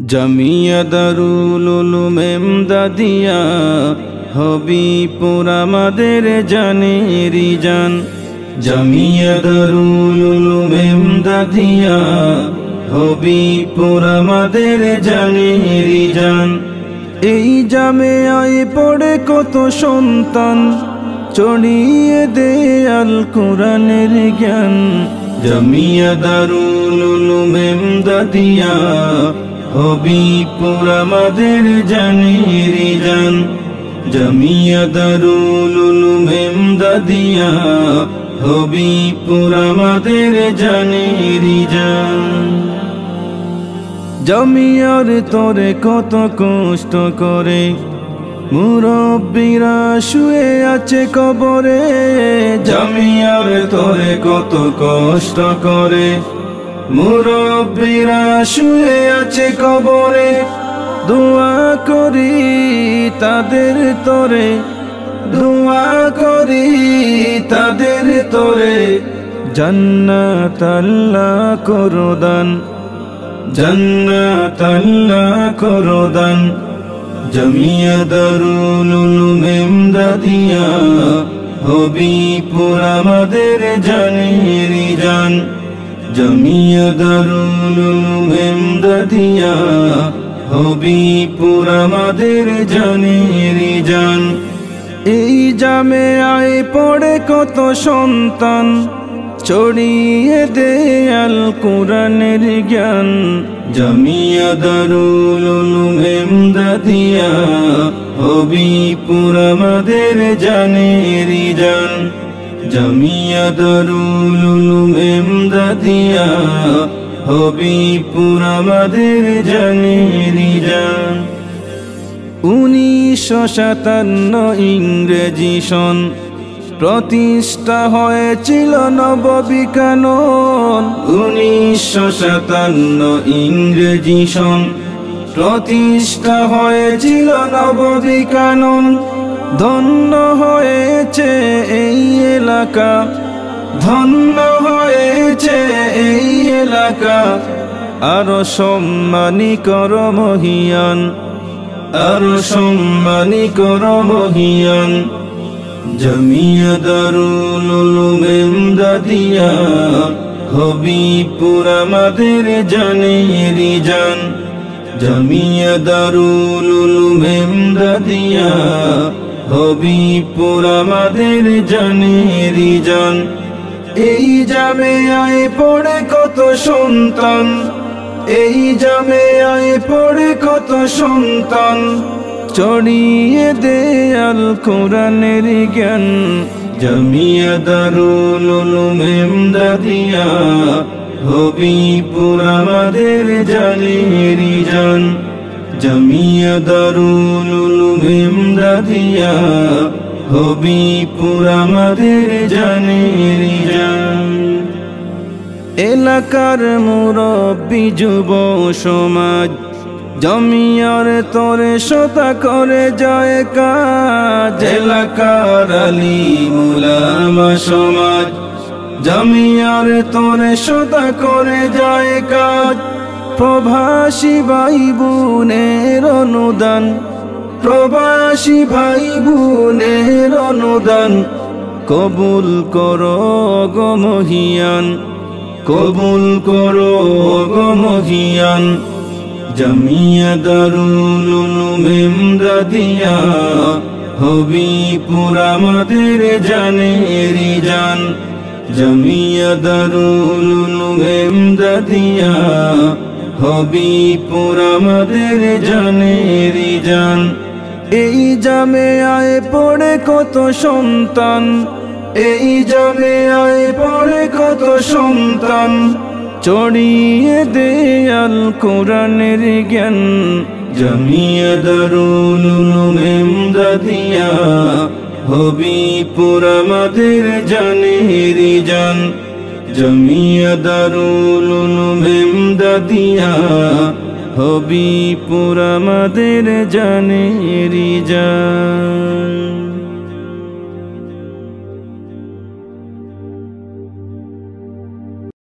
জামিয়া দারুল উলুম এমদাদিয়া হবিপুর আমাদের জানেরি জান। জামিয়া দারুল উলুম এমদাদিয়া হবিপুর আমাদের জানেরি জান। এই জামেয়ায় পড়ে কত সন্তান, চড়িয়ে দে আল কোরআনের জ্ঞান। জামিয়া দারুল উলুম এমদাদিয়া হবিপুর আমাদের জানেরি জান। জামিয়া দারুল উলুম এমদাদিয়া হবিপুর আমাদের জানেরি জান। জামিয়ার তরে কত কষ্ট করে মুরব্বিরা শুয়ে আছে কবরে। জামিয়ার তরে কত কষ্ট করে মুরব্বিরা শুয়ে আছে কবরে। দোয়া করি তাদের তরে, দোয়া করি তাদের তরে, জান্নাত আল্লাহ করো দান, জান্নাত আল্লাহ করো দান। জামিয়া দারুল উলুম এমদাদিয়া হবিপুর আমাদের জানেরি জান। জামিয়া দারুল উলুম এমদাদিয়া হবিপুর আমাদের জানেরি জান। এই জামেয়ায় পড়ে কত সন্তান, চড়িয়ে দে আল কোরআনের জ্ঞান। জামিয়া দারুল উলুম এমদাদিয়া হবিপুর আমাদের জানেরি জান। জামিয়া দারুল উলুম এমদাদিয়া হবিপুর আমাদের জানেরি জান। 1957 ইংরেজি সন প্রতিষ্ঠা হয়েছিল নববিজ্ঞান। 1957 ইংরেজি সন প্রতিষ্ঠা হয়েছিল নববিজ্ঞান। ধন্য হয়েছে এই এলাকা, ধন্য হয়েছে এই এলাকা। আরো সম্মানী কর মহিয়ান, আরো সম্মানী কর মহিয়ান। জামিয়া দারুল উলুম এমদাদিয়া হবিপুর আমাদের জানেরি জান। জামিয়া দারুল উলুম এমদাদিয়া হবিপুর আমাদের জানেরি জান। এই জামেয়ায় পড়ে কত সন্তান, এই জামেয়ায় পড়ে কত সন্তান, চড়িয়ে দে আল কোরআনের জ্ঞান। জামিয়া দারুল উলুম এমদাদিয়া হবিপুর আমাদের জানেরি জান। জামিয়া দারুল উলুম এমদাদিয়া হবিপুর আমাদের জানেরি জান। এলাকার মুরব্বি যুব সমাজ জামিয়ার তরে শতা করে যায় কাজ। এলাকার আলিম উলামা সমাজ জামিয়ার তরে শতা করে যায় কাজ। প্রবাসী ভাই বোনের অনুদান, প্রবাসী ভাই বোনের অনুদান কবুল করো গো মহিয়ান, কবুল করো গো মহিয়ান। জামিয়া দারুল উলুম এমদাদিয়া হবিপুর আমাদের জানেরি জান। জামিয়া দারুল উলুম এমদাদিয়া হবিপুর আমাদের জানেরি জান। এই জামেয়ায় পড়ে কত সন্তান, এই জামেয়ায় পড়ে কত সন্তান, চড়িয়ে দে আল কোরআনের জ্ঞান। জামিয়া দারুল উলুম এমদাদিয়া হবিপুর আমাদের জানেরি জান। জামিয়া দারুল উলুম এমদাদিয়া হবিপুর আমাদের জানেরি জান।